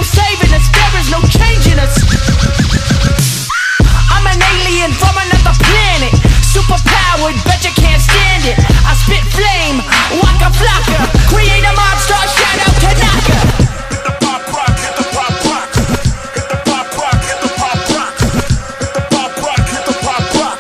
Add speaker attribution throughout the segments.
Speaker 1: saving us, there is no changing us. I'm an alien from another planet, superpowered, bet you can't stand it. I spit flame, waka flocka, create a monster, shout out to Naka.
Speaker 2: Hit the pop rock, hit the pop rock. Hit the pop rock, hit the pop rock. Hit the pop rock, hit the pop rock.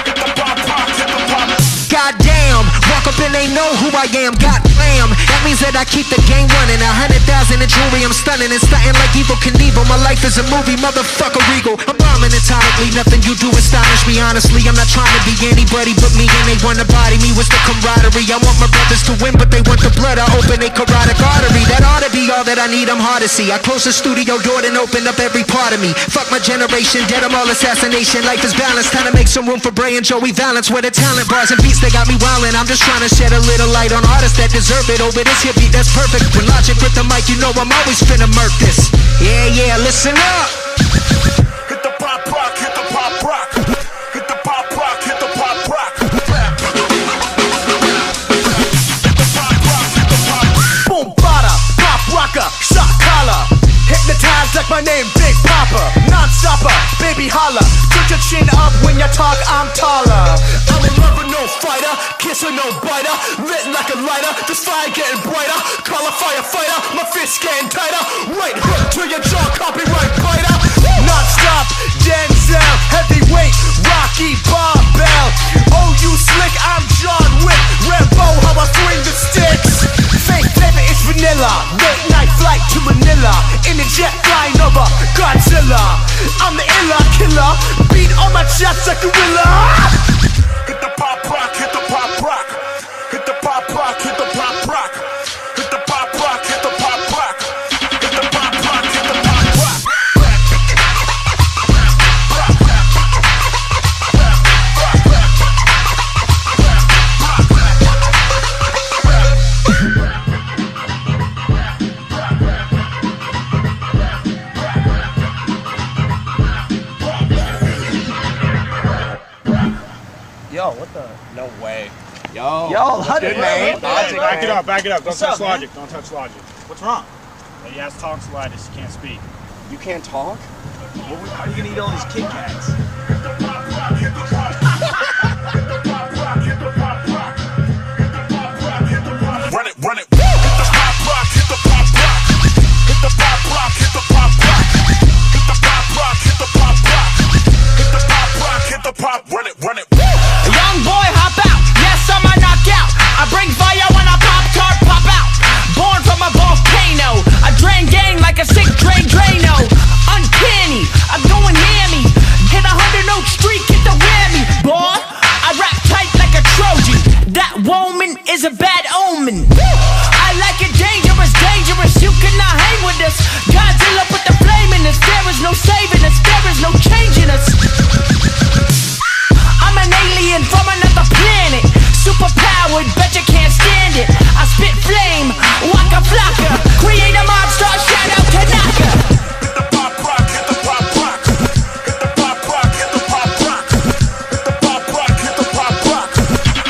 Speaker 2: Hit the pop rock, hit the pop.
Speaker 3: Goddamn, walk up and they know who I am. Goddamn, that means that I keep the game running. 100,000 in jewelry, I'm stunning and stunting like Evil Knievel. My life is a movie, motherfucker regal. I'm bombing atomically, nothing you do astonish me. Honestly, I'm not trying to be anybody but me, and they wanna body me. What's the camaraderie? I want my brothers to win, but they want the blood. I open a carotid artery. That ought to be all that I need. I'm hard to see. I close the studio door and open up every part of me. Fuck my generation, dead. I'm all assassination. Life is balanced. Time to make some room for Bray and Joey Valance. Where the talent bars and beats, they got me wildin'. I'm just trying to shed a little light on artists that deserve it. Over this here beat, that's perfect. When Logic with the mic, you know I'm always finna murk this. Yeah, listen up.
Speaker 2: Hit the pop rock, hit the pop rock. Hit the pop rock, hit the pop rock. Hit the pop rock, hit the pop.
Speaker 4: Boom bada, pop rocker, shot collar. Hypnotized like my name, Big Papa. Non-stopper, baby holla. Put your chin up when you talk, I'm taller. I'm a lover, no fighter. Kisser, no biter. Lit like a lighter. This fire getting brighter. Call a firefighter. My fist getting tighter. Right hook to your jaw, copyright biter. Non-stop, Denzel. Heavyweight, Rocky Barbell. Oh, you slick, I'm John Wick. Rambo, how I swing the sticks. Fake flavor is vanilla. Late night flight to Manila. In the jet flying over Godzilla. I'm the illa killer. Beat on my chest like gorilla.
Speaker 2: Hit the pop rock, hit the pop rock. Hit the pop rock, hit the pop rock. Hit the pop rock, hit the pop rock. Hit the pop rock, hit the pop rock.
Speaker 4: Yo, what the?
Speaker 5: No way.
Speaker 4: Yo, Logic, man.
Speaker 6: Back it up, back it up. Don't
Speaker 4: What's
Speaker 6: touch
Speaker 4: up, man?
Speaker 6: Logic. Don't touch Logic. What's wrong? He has tonsillitis. He can't speak.
Speaker 5: You can't talk?
Speaker 6: How are you gonna eat all these Kit Kats?
Speaker 2: Hit the pop rock, hit the pop rock. Hit the pop rock, hit the pop rock. Hit the pop rock, hit the pop. Run it, run it. Hit the pop rock, hit the pop rock. Hit the pop rock, hit the pop rock. Hit the pop rock, hit the pop rock. Hit the pop rock, hit the pop. Run it, run it.
Speaker 1: A young boy hop out, yes I'm a knockout. I bring fire when I pop tart pop out. Born from a volcano, I drain gang like a sick Drano. Uncanny, I'm going hammy. Hit 100 note streak, hit the whammy. Boy, I rap tight like a Trojan. That woman is a bad omen. I like it dangerous, dangerous. You cannot hang with us. Godzilla put the flame in us. There is no saving us. There is no changing us. I'm an alien from another planet, superpowered, bet you can't stand it. I spit flame, waka flocka, create a monster, shout out to Naka.
Speaker 2: Hit the pop rock, hit the pop rock. Hit the pop rock, hit the pop rock. Hit the pop rock, hit the pop rock.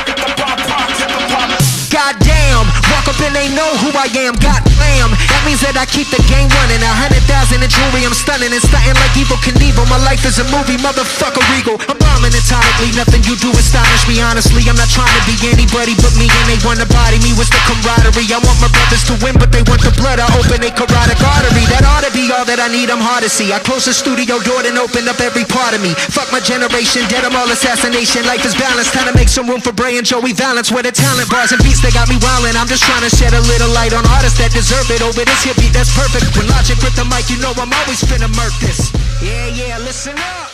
Speaker 2: Hit the pop rock, hit the pop.
Speaker 3: Goddamn, walk up and they know who I am. Goddamn, that means that I keep the game running. 100,000 in jewelry, I'm stunning and stunting like Evil Knievel. My life is a movie, motherfucker regal. I'm bombing atomically, nothing you do astonish me. Honestly, I'm not trying to be anybody but me, and they wanna body me. What's the camaraderie? I want my brothers to win, but they want the blood. I open a carotid artery. That ought to be all that I need. I'm hard to see. I close the studio door and open up every part of me. Fuck my generation, dead. I'm all assassination. Life is balanced. Time to make some room for Bray and Joey Valance. Where the talent bars and beats, they got me wildin'. I'm just trying to shed a little light on artists that deserve it. Over this here beat, that's perfect. When Logic with the mic, you know I'm always finna murk this. Yeah, listen up.